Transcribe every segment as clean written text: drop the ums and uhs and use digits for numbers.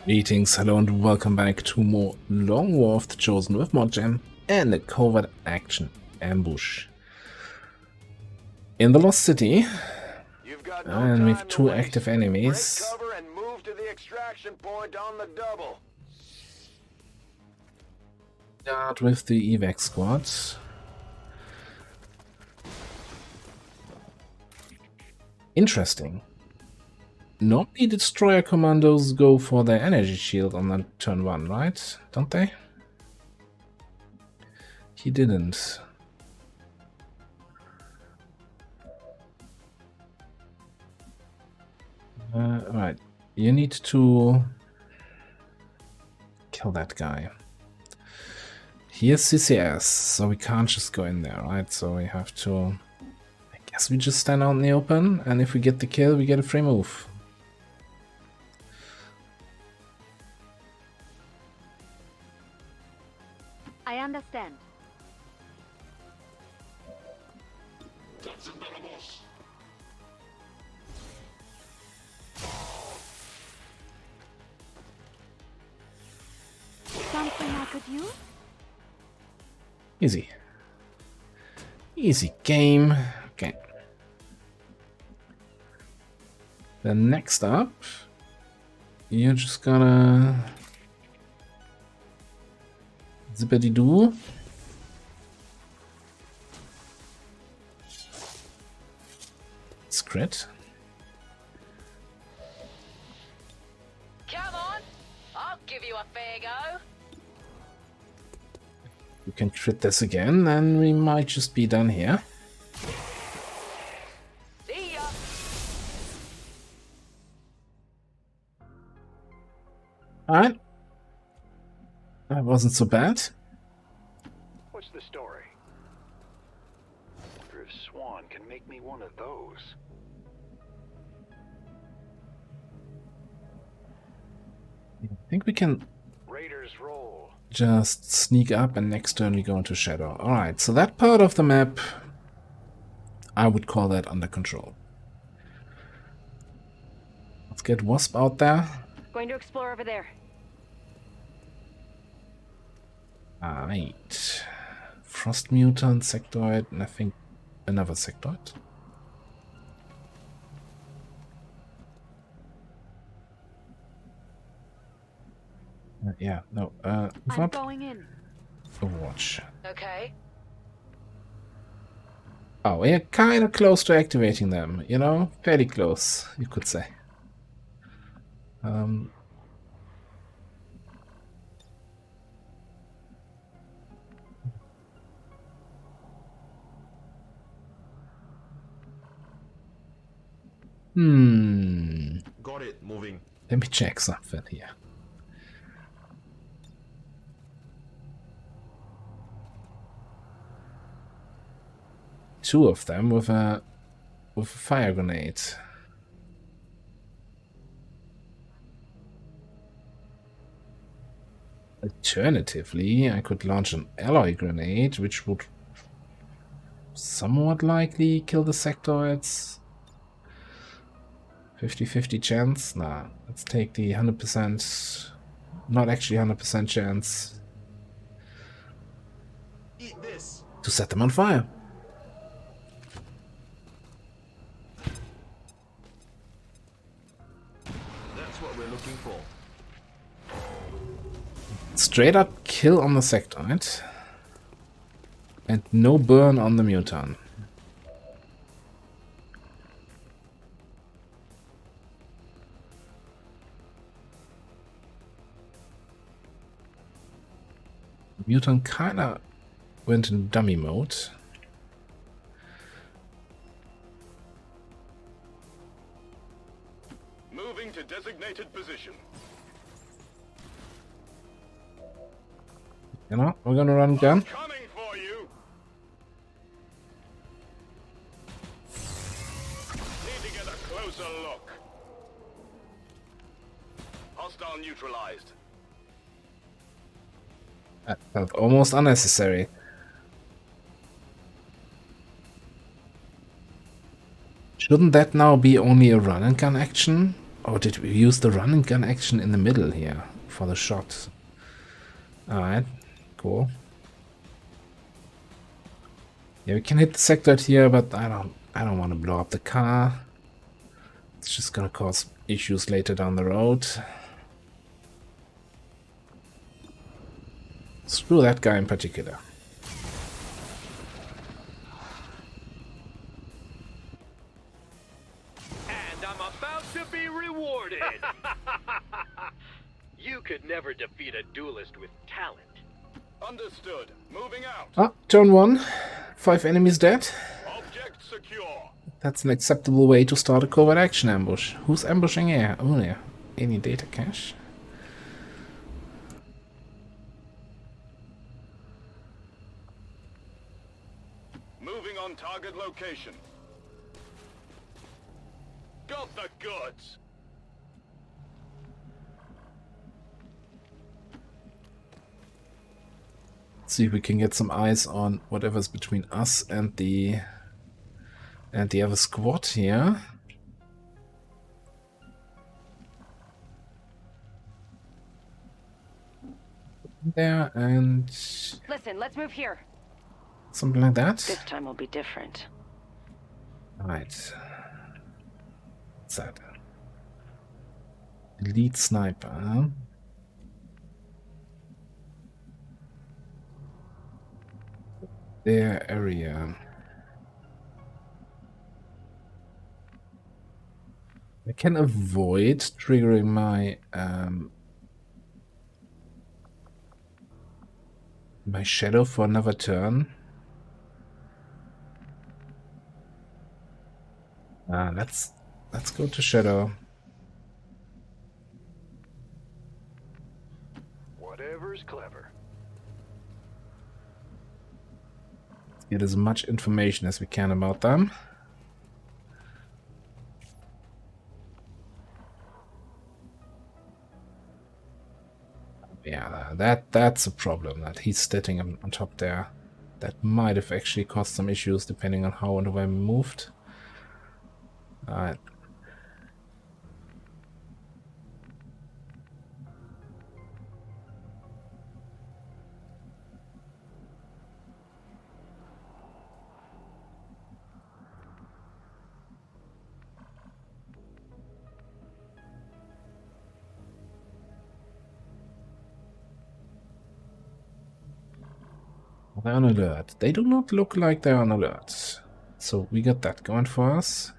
Greetings, hello and welcome back to more Long War of the Chosen with Modjam and a covert action ambush in the Lost City, and we have two active enemies. Break cover and move to the extraction point on the double. Start with the evac squad. Interesting. Normally destroyer commandos go for their energy shield on the turn 1, right? Don't they? He didn't. Right, you need to kill that guy. Here's CCS, so we can't just go in there, right? So we have to... I guess we just stand out in the open, and if we get the kill, we get a free move. I understand. Something I could use? Easy. Easy game. Okay. Then next up, you're just gonna... Zippity-doo. It's crit. Come on, I'll give you a fair go. You can crit this again, and we might just be done here. See ya. Alright. That wasn't so bad. What's the story? Wonder if Swan can make me one of those. I think we can Raiders roll. just sneak up and next turn we go into Shadow. Alright, so that part of the map, I would call that under control. Let's get Wasp out there. Going to explore over there. Alright. Frost Mutant, Sectoid, and I think another Sectoid. Yeah, no, I'm what? going in. Overwatch. Okay. Oh, we're kind of close to activating them, you know? Fairly close, you could say. Got it, moving. Let me check something here. Two of them with a fire grenade. Alternatively, I could launch an alloy grenade, which would somewhat likely kill the sectoids. 50-50 chance? Nah, let's take the 100%, not actually 100% chance Eat this. to set them on fire. That's what we're looking for. Straight up kill on the sectoid. And no burn on the mutant. Mutant kinda went in dummy mode. Moving to designated position. You know, we're gonna run gun. Coming for you. Need to get a closer look. Hostile neutralized. That felt almost unnecessary. Shouldn't that now be only a run and gun action? Oh, did we use the run and gun action in the middle here for the shot? Alright, cool. Yeah, we can hit the sector here, but I don't want to blow up the car. It's just gonna cause issues later down the road. Screw that guy in particular. And I'm about to be rewarded. You could never defeat a duelist with talent. Understood. Moving out. Ah, turn 1. 5 enemies dead. Object secure. That's an acceptable way to start a covert action ambush. Who's ambushing here? Oh yeah. Any data cache? Moving on target location. Got the goods. Let's see if we can get some eyes on whatever's between us and the other squad here. There and Listen, let's move here. something like that. This time will be different. Right. What's that? Elite sniper. Their area. I can avoid triggering my my shadow for another turn. Let's go to shadow. Whatever's clever. Get as much information as we can about them. Yeah, that's a problem, that he's sitting on top there. That might have actually caused some issues depending on how and where we moved. Alright. They're on alert. They do not look like they're on alert. So we got that going for us.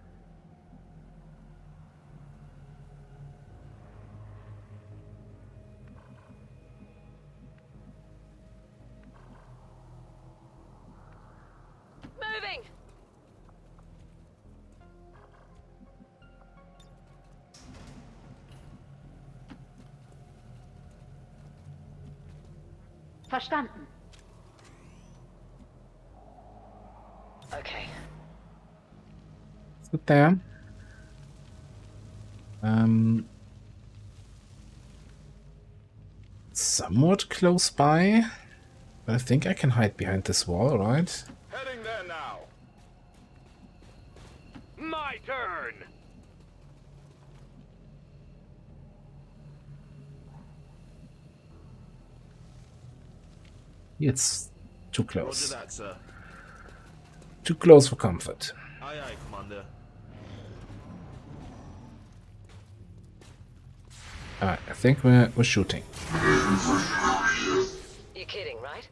Moving! Verstanden. Okay. Sit there. Somewhat close by. But I think I can hide behind this wall, right? Heading there now. My turn. It's too Roger close. that, sir. Too close for comfort. Aye, aye, Commander. Alright, I think we're shooting. You're kidding, right?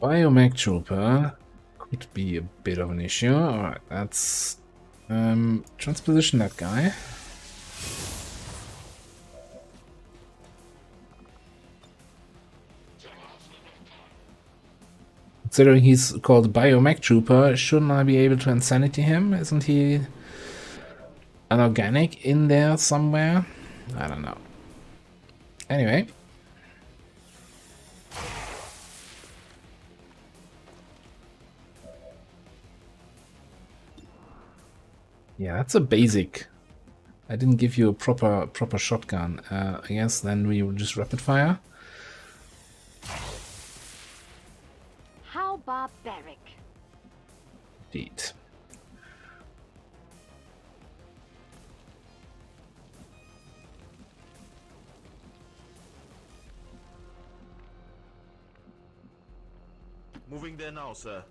Biomech trooper could be a bit of an issue. Alright, let's transposition that guy. Considering he's called Biomech trooper, shouldn't I be able to insanity him? Isn't he an organic in there somewhere? I don't know. Anyway. Yeah, that's a basic. I didn't give you a proper shotgun. I guess then we will just rapid fire. How barbaric. Indeed. Moving there now, sir.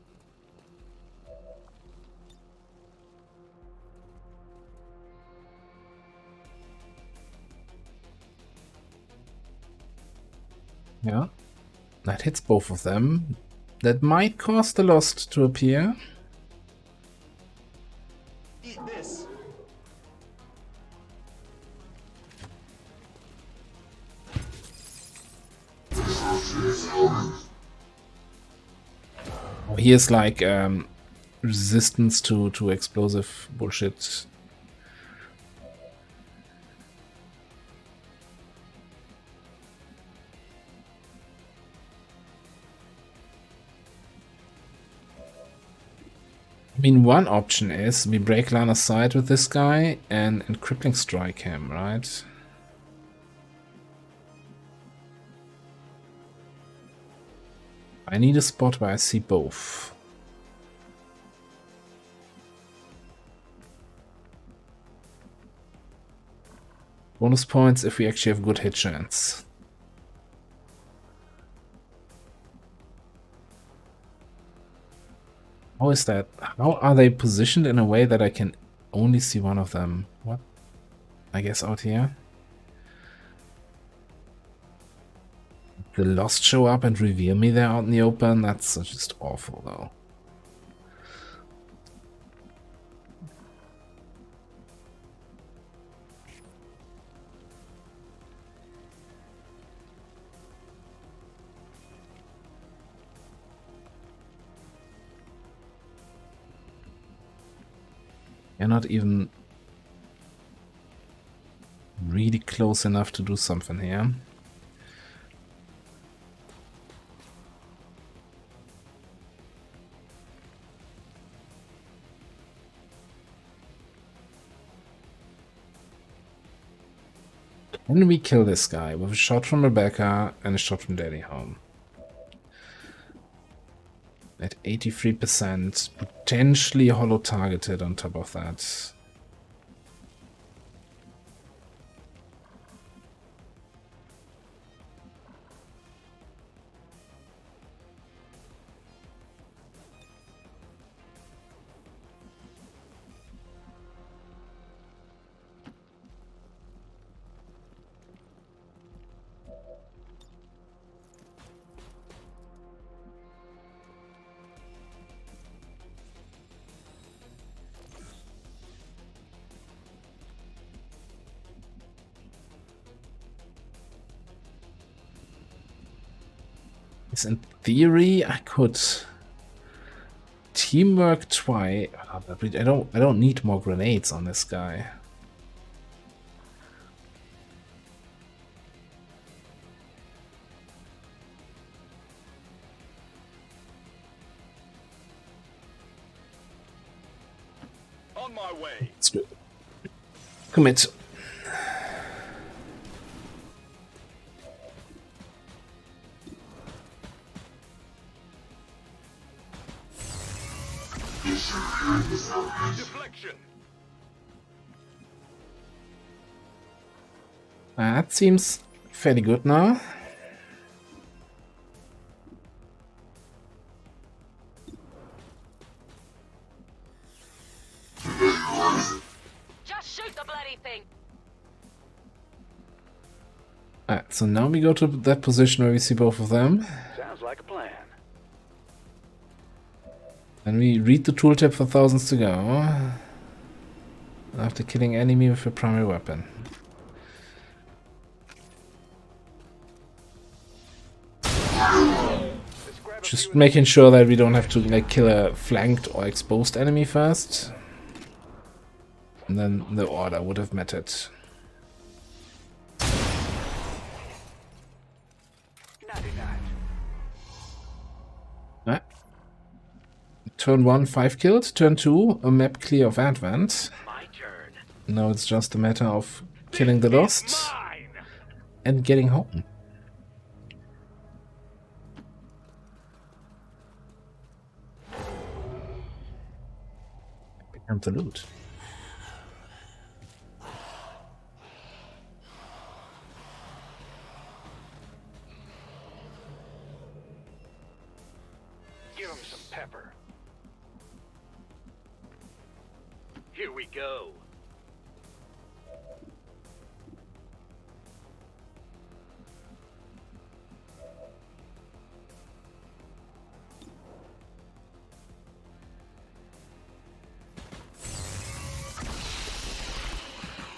Yeah, that hits both of them. That might cause the Lost to appear. Eat this. Oh, here's like resistance to explosive bullshit. I mean, one option is we break line of sight with this guy and crippling strike him, right? I need a spot where I see both. Bonus points if we actually have good hit chance. How is that? How are they positioned in a way that I can only see one of them? What? I guess out here. The Lost show up and reveal me there out in the open? That's just awful, though. You're not even really close enough to do something here. Can we kill this guy with a shot from Rebecca and a shot from Daddy Home? At 83%, potentially holo targeted on top of that. In theory, I could teamwork twice. I don't need more grenades on this guy. On my way. It's good. Commit. Deflection. That seems fairly good now. Just shoot the bloody thing. Alright, so now we go to that position where we see both of them. Sounds like a plan. And we read the tooltip for thousands to go. After killing enemy with a primary weapon. Just making sure that we don't have to like kill a flanked or exposed enemy first. And then the order would have mattered. Ah. Turn 1, 5 killed. Turn 2, a map clear of Advent. My turn. Now it's just a matter of killing the Lost Mine. and getting home. And the loot. Give him some pepper. Here we go.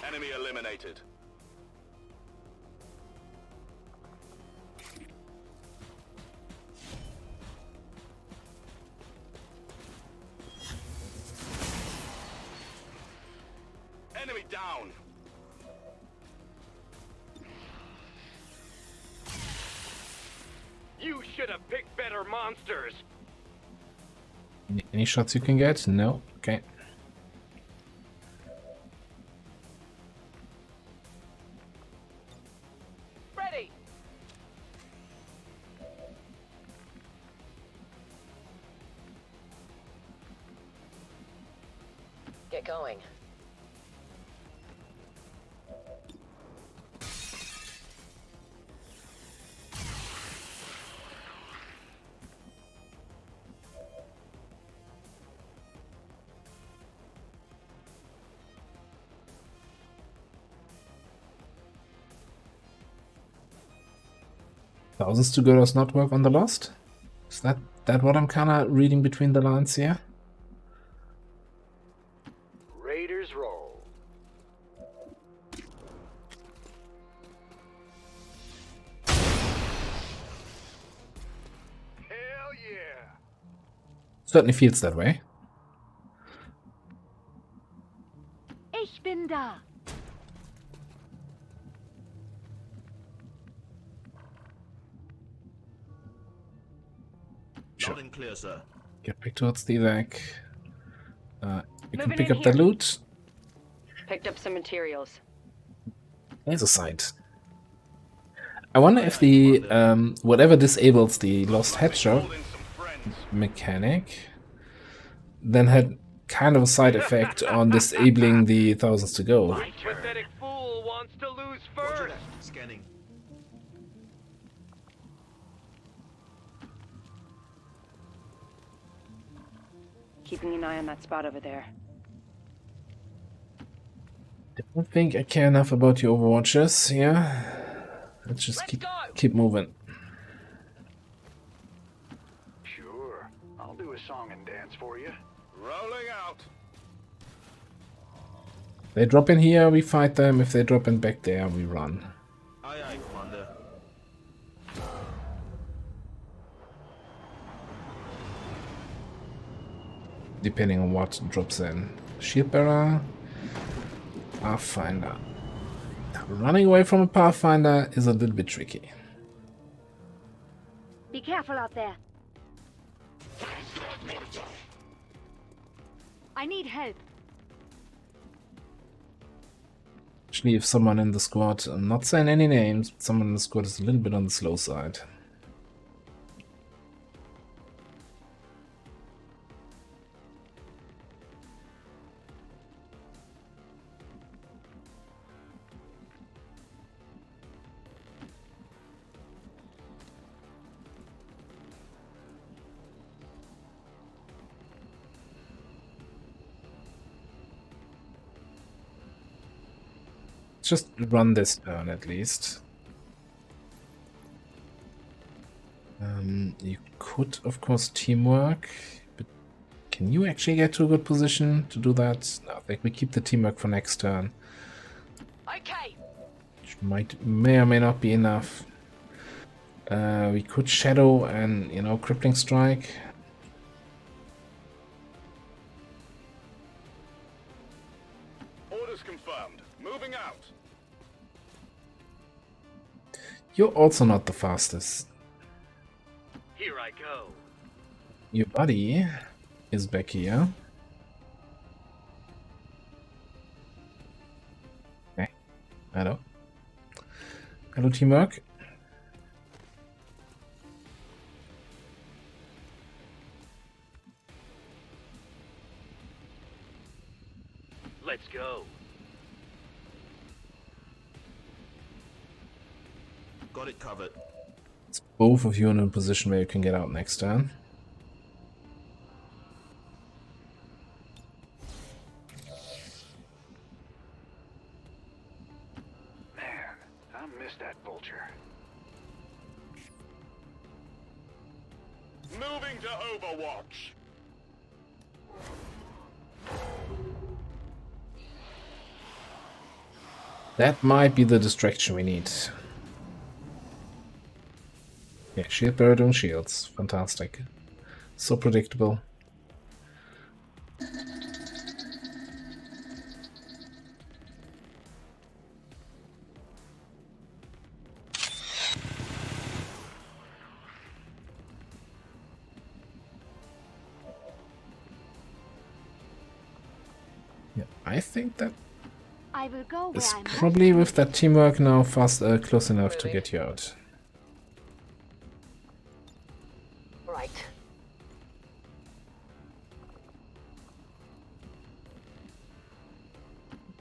Enemy eliminated. Enemy down. You should have picked better monsters. Any shots you can get? No? Okay. Ready. Get going. Thousands to go does not work on the Lost? Is that what I'm kinda reading between the lines here? Raiders roll. Hell yeah. Certainly feels that way. Ich bin da. Loud and clear, sir. Get back towards the evac. You can Moving pick in up the here. loot. Picked up some materials. There's a site. I wonder if the whatever disables the Lost Headshot Holding some friends. mechanic then had kind of a side effect on disabling the thousands to go. My turn. Pathetic fool wants to lose first. Scanning. Keeping an eye on that spot over there. I don't think I care enough about your Overwatches. Yeah, let's just Let's keep go. moving. Sure. I'll do a song and dance for you. Rolling out. They drop in here, we fight them. If they drop in back there, we run. Aye, aye, Commander. Depending on what drops in. Shield bearer, Pathfinder. Running away from a Pathfinder is a little bit tricky. Be careful out there. I need help. Actually, if someone in the squad, I'm not saying any names, but someone in the squad is a little bit on the slow side. Just run this turn at least. You could, of course, teamwork, but can you actually get to a good position to do that? No, I think we keep the teamwork for next turn, Okay. which may or may not be enough. We could shadow and, you know, crippling strike. You're also not the fastest. Here I go. Your buddy is back here. Okay. Hello. Hello, teamwork. Let's go. Got it covered. It's both of you in a position where you can get out next turn. Man, I miss that vulture. Moving to Overwatch. That might be the distraction we need. Yeah, shield bearer doing shields. Fantastic. So predictable. Yeah, I think that I will go where is I'm probably with that teamwork now close enough to get you out. Right.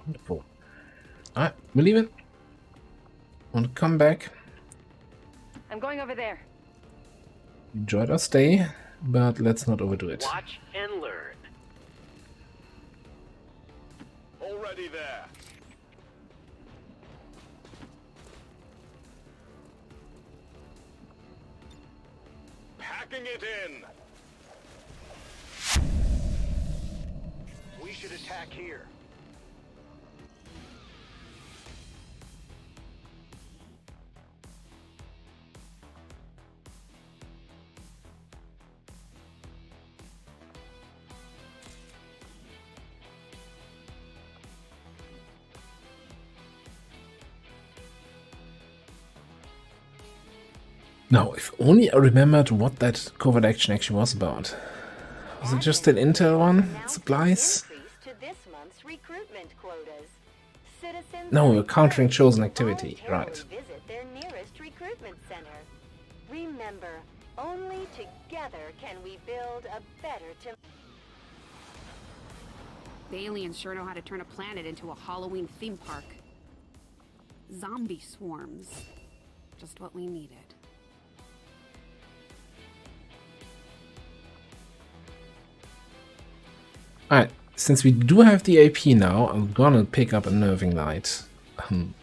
Wonderful. Alright, we leave it. Want to come back. I'm going over there. Enjoyed our stay, but let's not overdo it. Watch and learn. Already there. Packing it in. We should attack here. Now, if only I remembered what that covert action actually was about. Was it just an intel one? Supplies? To this month's recruitment quotas. Citizens No, we're are countering encouraged chosen to activity, voluntarily right. Visit their nearest recruitment center. Remember, only together can we build a better tomorrow. The aliens sure know how to turn a planet into a Halloween theme park. Zombie swarms. Just what we needed. Alright, since we do have the AP now, I'm gonna pick up a Nerving Light.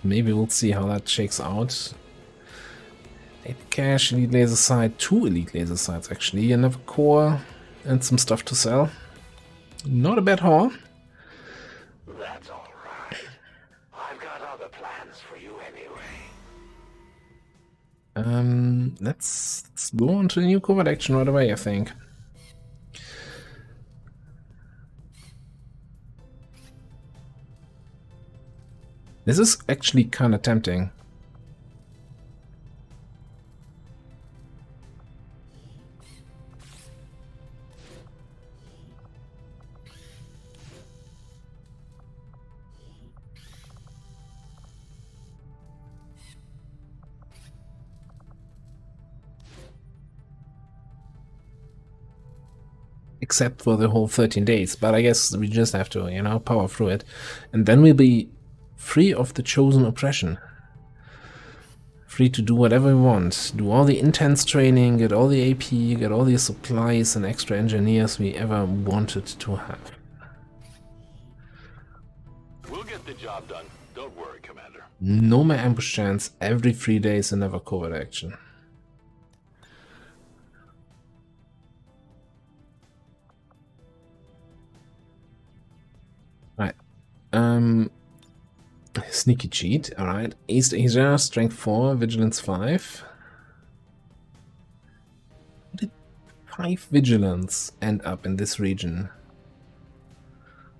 Maybe we'll see how that shakes out. 8 cash, elite laser sight, 2 elite laser sights actually, another core, and some stuff to sell. Not a bad haul. That's all right. I've got other plans for you anyway. Let's go on to the new covert action right away, I think. This is actually kind of tempting. Except for the whole 13 days, but I guess we just have to, you know, power through it. And then we'll be free of the chosen oppression. Free to do whatever we want. Do all the intense training, get all the AP, get all the supplies and extra engineers we ever wanted to have. We'll get the job done. Don't worry, Commander. No more ambush chance, every 3 days another covert action. Right. Sneaky cheat, alright. East Asia, strength 4, vigilance 5. How did 5 vigilance end up in this region?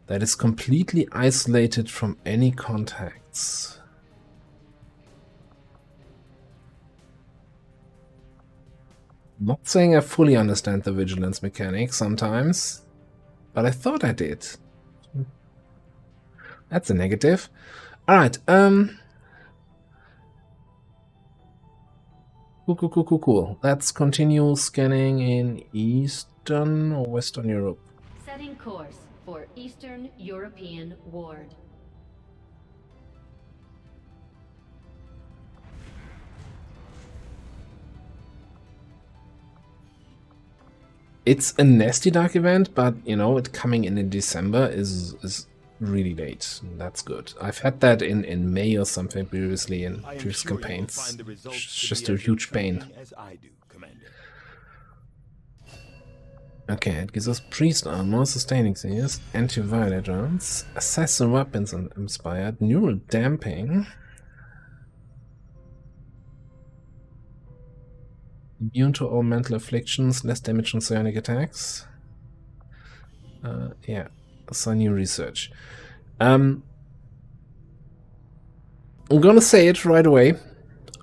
That is completely isolated from any contacts. Not saying I fully understand the vigilance mechanic sometimes, but I thought I did. That's a negative. Alright, Cool. Let's continue scanning in Eastern or Western Europe. Setting course for Eastern European Ward. It's a nasty dark event, but you know, it coming in December is really late. That's good. I've had that in May or something previously in previous campaigns. It's just a huge pain. Okay, it gives us priest armor, sustaining things, anti-violet rounds, assassin weapons and inspired, neural damping, immune to all mental afflictions, less damage on psionic attacks. Yeah, assign new research. I'm gonna say it right away.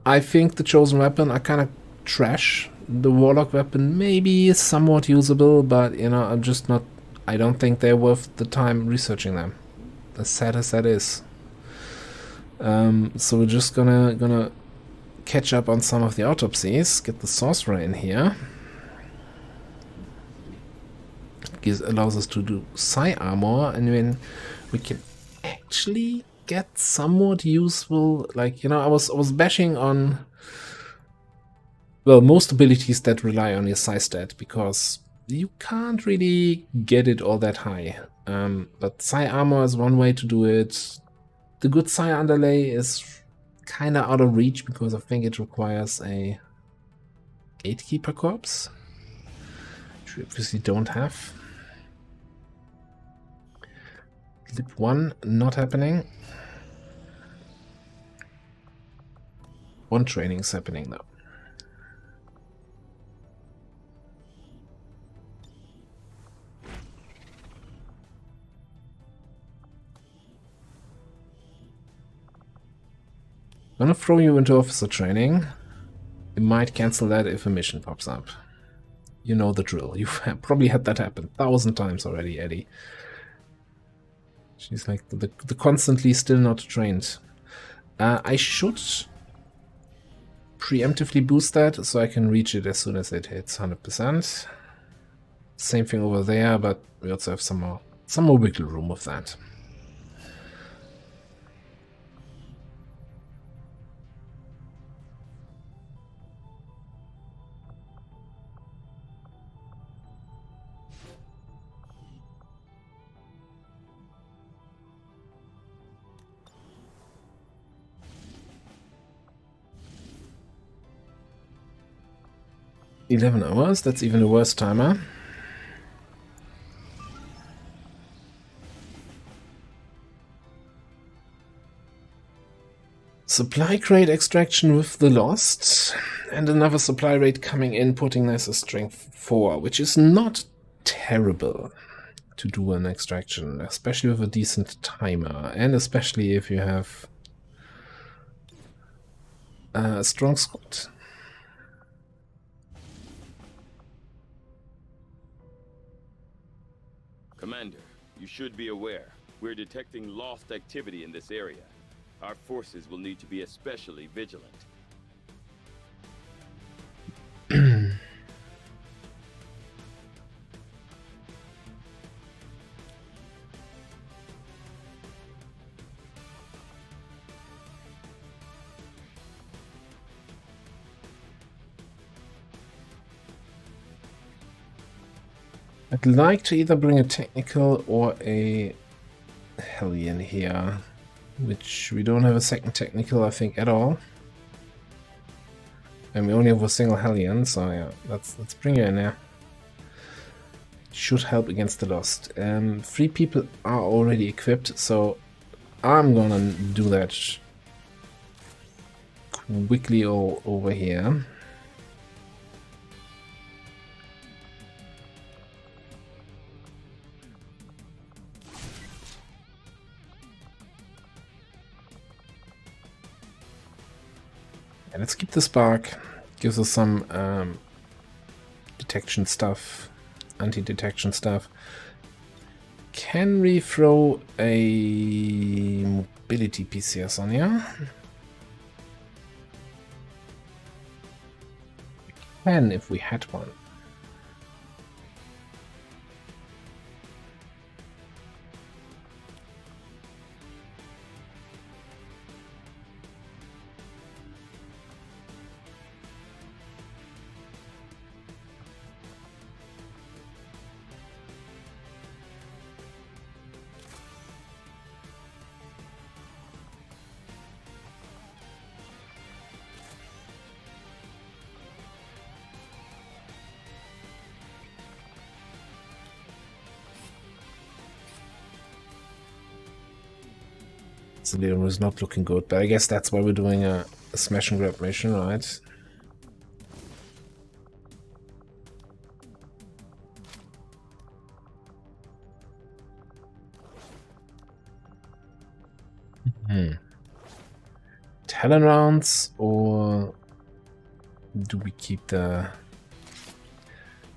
I think the chosen weapon are kind of trash. The warlock weapon maybe is somewhat usable, but you know, I'm just not. I don't think they're worth the time researching them. As sad as that is. So we're just gonna catch up on some of the autopsies. Get the sorcerer in here. It allows us to do psi armor, and then we can actually get somewhat useful. Like, you know, I was bashing on, well, most abilities that rely on your psi stat, because you can't really get it all that high. But psi armor is one way to do it. The good psi underlay is kind of out of reach because I think it requires a gatekeeper corpse, which we obviously don't have. Lip 1 not happening. One training is happening though. I'm gonna throw you into officer training. You might cancel that if a mission pops up. You know the drill. You've probably had that happen 1,000 times already, Eddie. She's like the constantly still not trained. I should preemptively boost that so I can reach it as soon as it hits 100%. Same thing over there, but we also have some more wiggle room with that. $11 hours, that's even the worst timer. Supply crate extraction with the Lost, and another supply rate coming in, putting us a strength 4, which is not terrible to do an extraction, especially with a decent timer, and especially if you have a strong squad. Commander, you should be aware. We're detecting lost activity in this area. Our forces will need to be especially vigilant. I'd like to either bring a technical or a Hellion here, which we don't have a second technical, I think, at all. And we only have a single Hellion, so yeah, let's bring her in there. Should help against the Lost. 3 people are already equipped, so I'm gonna do that quickly all over here. Let's keep the spark. Gives us some detection stuff, anti-detection stuff. Can we throw a mobility PCS on here? We can if we had one. The Leon is not looking good, but I guess that's why we're doing a smash and grab mission, right? Talon rounds, or do we keep the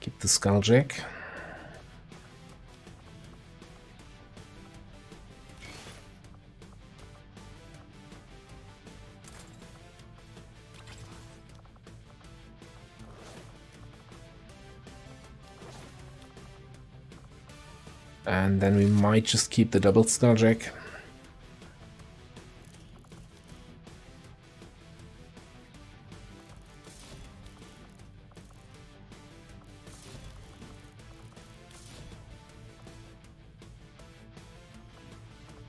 Skulljack? And then we might just keep the double Skulljack.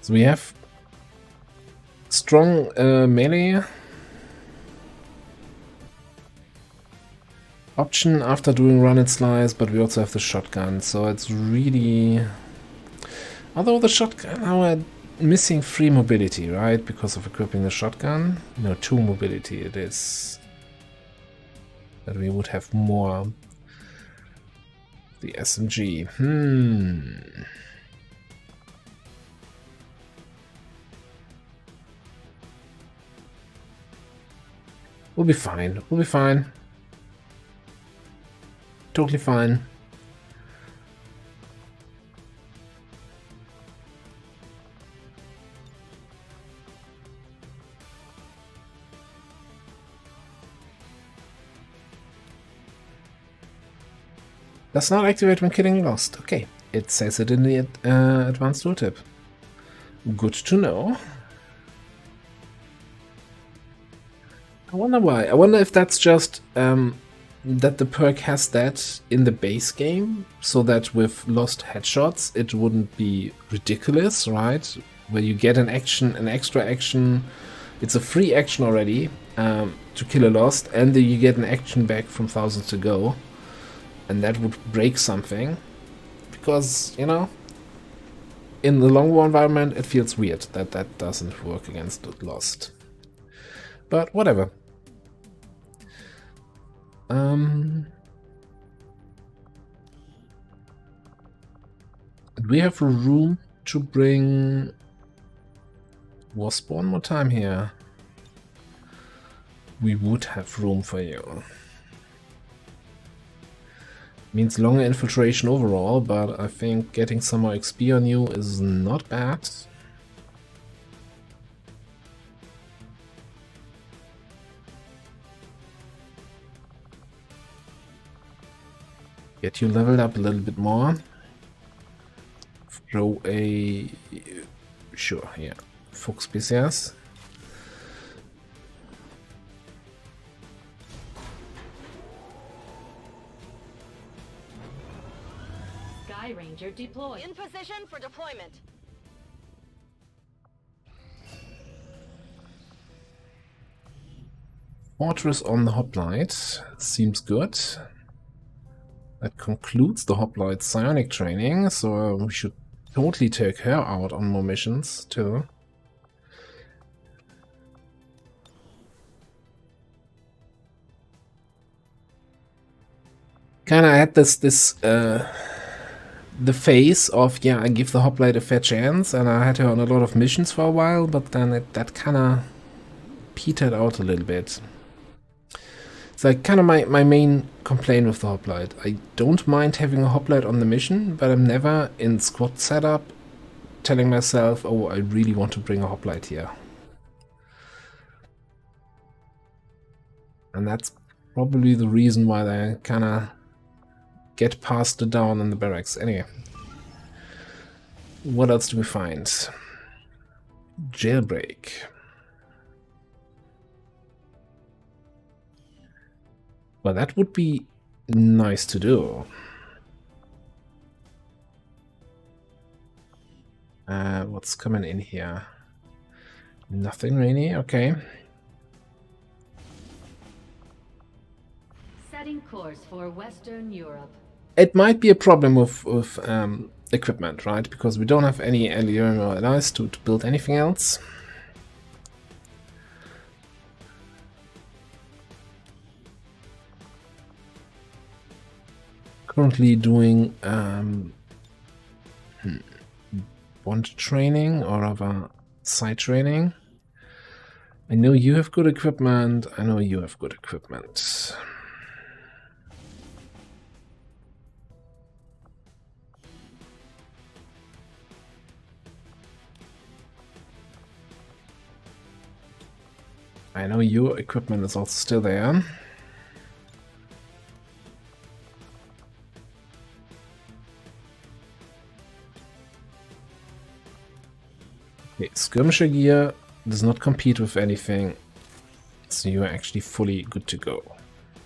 So we have strong melee option after doing run and slice, but we also have the shotgun, so it's really... Although the shotgun, now we're missing 3 mobility, right? Because of equipping the shotgun. No, 2 mobility it is. But we would have more. The SMG. We'll be fine. We'll be fine. Totally fine. Does not activate when killing Lost. Okay, it says it in the advanced tooltip. Good to know. I wonder why. I wonder if that's just that the perk has that in the base game, so that with Lost headshots it wouldn't be ridiculous, right? Where you get an action, an extra action. It's a free action already to kill a Lost, and then you get an action back from thousands to go. And that would break something, because, you know, in the long war environment it feels weird that that doesn't work against Lost. But whatever. Do we have room to bring Wasp one more time here? We would have room for you. Means longer infiltration overall, but I think getting some more XP on you is not bad. Get you leveled up a little bit more. Throw a... Sure, yeah. Fox PCS. Ranger deployed. In position for deployment. Fortress on the hoplite seems good. That concludes the hoplite psionic training, so we should totally take her out on more missions too. Kinda had this the phase of, yeah, I give the hoplite a fair chance, and I had her on a lot of missions for a while, but then that kinda petered out a little bit. It's like kind of my main complaint with the hoplite. I don't mind having a hoplite on the mission, but I'm never in squad setup telling myself, oh, I really want to bring a hoplite here. And that's probably the reason why they kind of get past the down in the barracks. Anyway, what else do we find? Jailbreak. Well, that would be nice to do. What's coming in here? Nothing really, okay. Setting course for Western Europe. It might be a problem with equipment, right? Because we don't have any alloy or alloys to build anything else. Currently doing bond training, or rather site training. I know you have good equipment, I know you have good equipment. I know your equipment is also still there. Okay, skirmisher gear does not compete with anything, so you're actually fully good to go.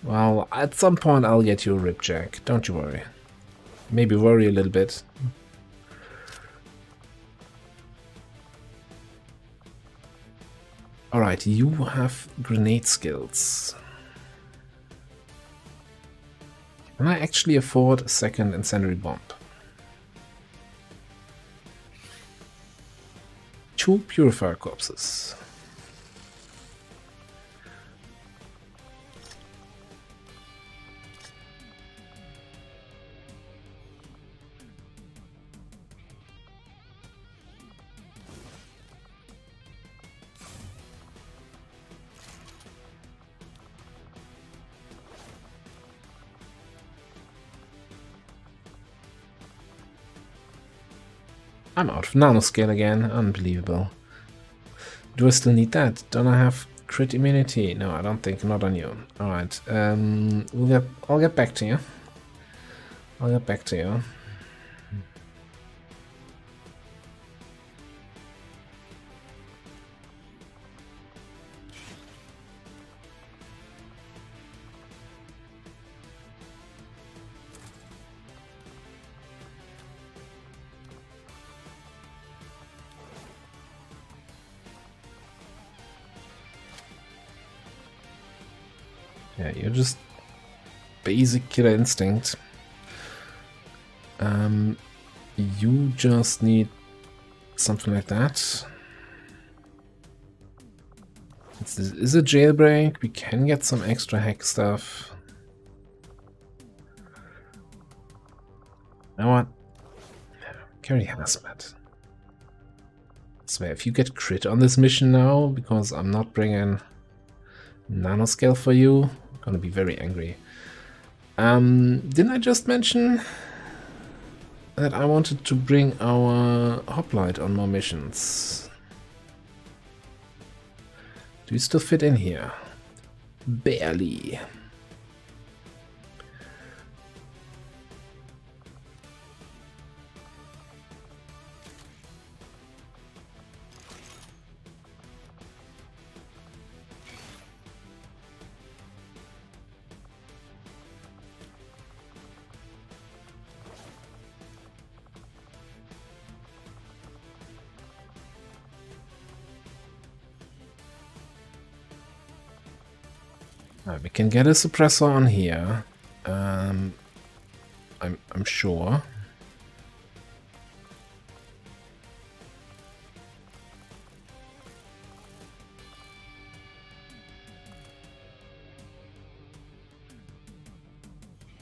Well, at some point I'll get you a ripjack, don't you worry. Maybe worry a little bit. Alright, you have grenade skills. Can I actually afford a second incendiary bomb? 2 purifier corpses. I'm out of nanoscale again, unbelievable. Do I still need that? Don't I have crit immunity? No, I don't think, not on you. Alright, I'll get back to you. I'll get back to you. Yeah, you're just basic killer instinct. You just need something like that. This is a jailbreak. We can get some extra hack stuff. You know what? Carry hazmat. I swear, if you get crit on this mission now, because I'm not bringing nanoscale for you, I'm gonna be very angry. Didn't I just mention that I wanted to bring our hoplite on more missions? Do you still fit in here? Barely. We can get a suppressor on here. I'm sure.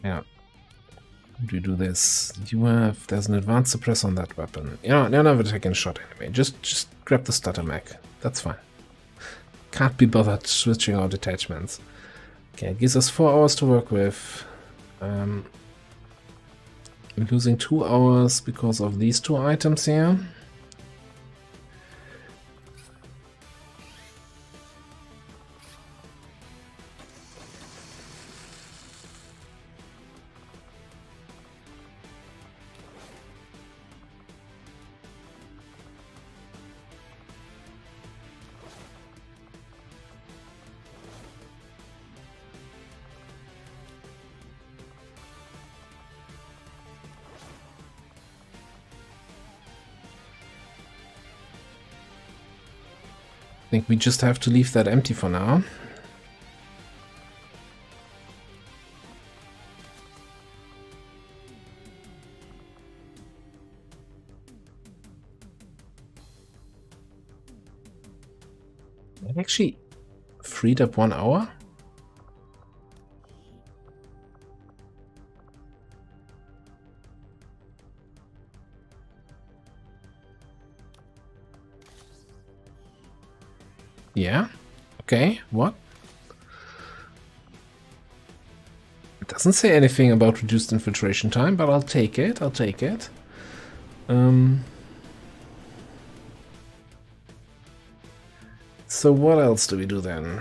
Yeah. How do you do this? There's an advanced suppressor on that weapon. Yeah, you're never taking a shot anyway. Just grab the stutter mag. That's fine. Can't be bothered switching out attachments. Okay, it gives us 4 hours to work with. We're losing 2 hours because of these 2 items here. I think we just have to leave that empty for now. I actually freed up 1 hour. Yeah, okay, what? It doesn't say anything about reduced infiltration time, but I'll take it, I'll take it. So what else do we do then?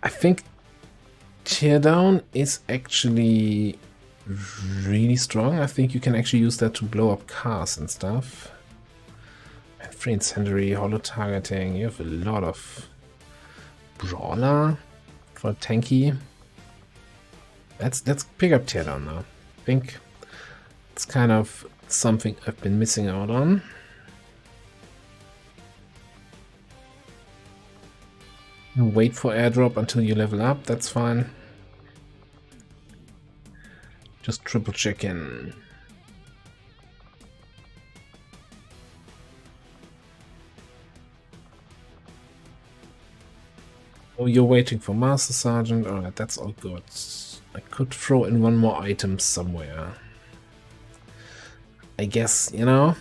I think Teardown is actually really strong. I think you can actually use that to blow up cars and stuff. And free incendiary, holo targeting. You have a lot of brawler for tanky. Let's pick up Teardown now. I think it's kind of something I've been missing out on. Wait for airdrop until you level up, that's fine. Just triple check in. Oh, you're waiting for Master Sergeant. Alright, that's all good. I could throw in 1 more item somewhere. I guess, you know,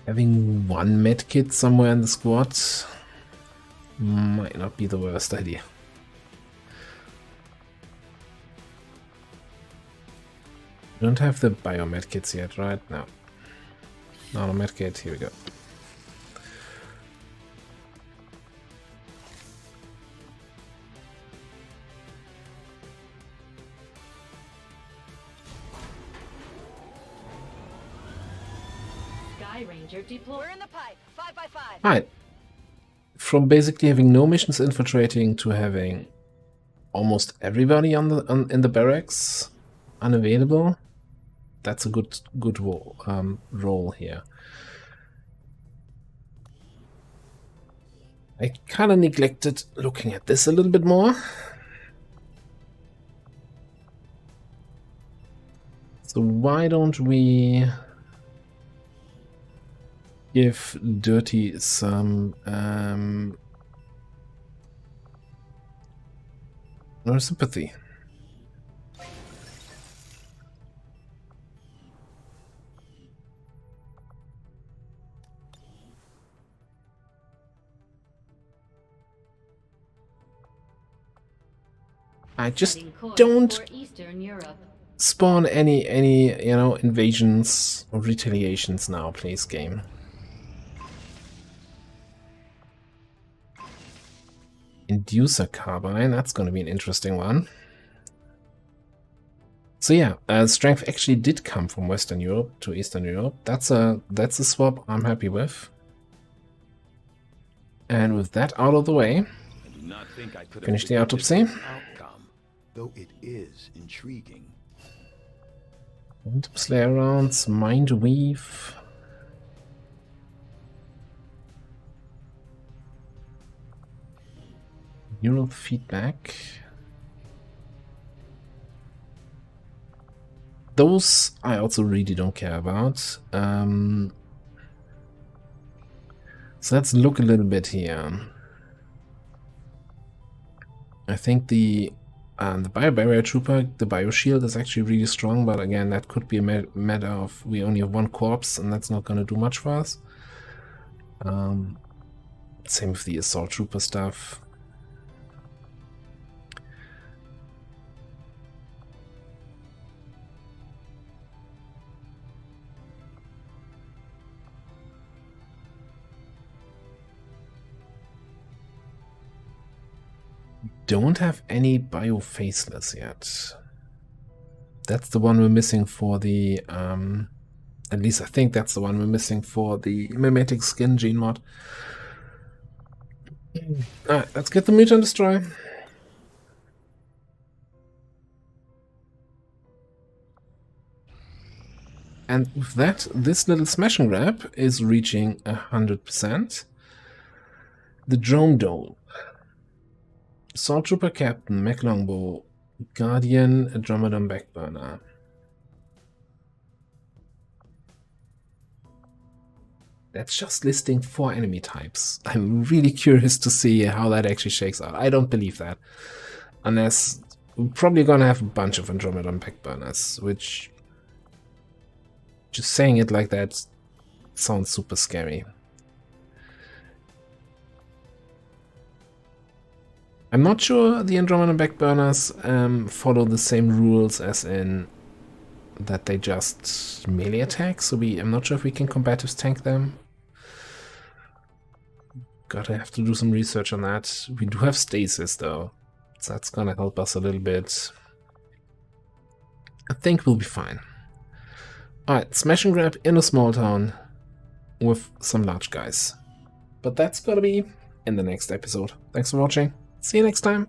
having 1 medkit somewhere in the squad might not be the worst idea. Don't have the biomed kits yet, right? No. No medkit, here we go. Sky Ranger deployed. We're in the pipe. 5x5. Alright. From basically having no missions infiltrating to having almost everybody in the barracks unavailable. That's a good role here. I kind of neglected looking at this a little bit more. So why don't we give Dirty some more sympathy? I just don't spawn any you know, invasions or retaliations now, please, game. Inducer carbine, that's going to be an interesting one. So yeah, strength actually did come from Western Europe to Eastern Europe. That's a swap I'm happy with. And with that out of the way, finish the autopsy. Though it is intriguing. Phantom Slayer rounds, Mind Weave. Neural feedback. Those I also really don't care about. So let's look a little bit here. I think the The Bio-Barrier Trooper, the Bio-Shield is actually really strong, but again, that could be a matter of we only have one corpse, and that's not going to do much for us. Same with the Assault Trooper stuff. Don't have any bio-faceless yet. That's the one we're missing for the, at least I think that's the one we're missing for the mimetic skin gene mod. Alright, let's get the Modjam destroy. And with that, this little smash and grab is reaching 100%. The Drone Dome. Assault Trooper Captain, Mech Longbow, Guardian, Andromedon Backburner. That's just listing 4 enemy types. I'm really curious to see how that actually shakes out. I don't believe that. Unless we're probably gonna have a bunch of Andromedon Backburners, which, just saying it like that sounds super scary. I'm not sure the Andromedon Backburners follow the same rules as in that they just melee attack, so I'm not sure if we can combative tank them. Gotta have to do some research on that. We do have stasis though, so that's gonna help us a little bit. I think we'll be fine. Alright, smash and grab in a small town with some large guys. But that's gonna be in the next episode. Thanks for watching. See you next time.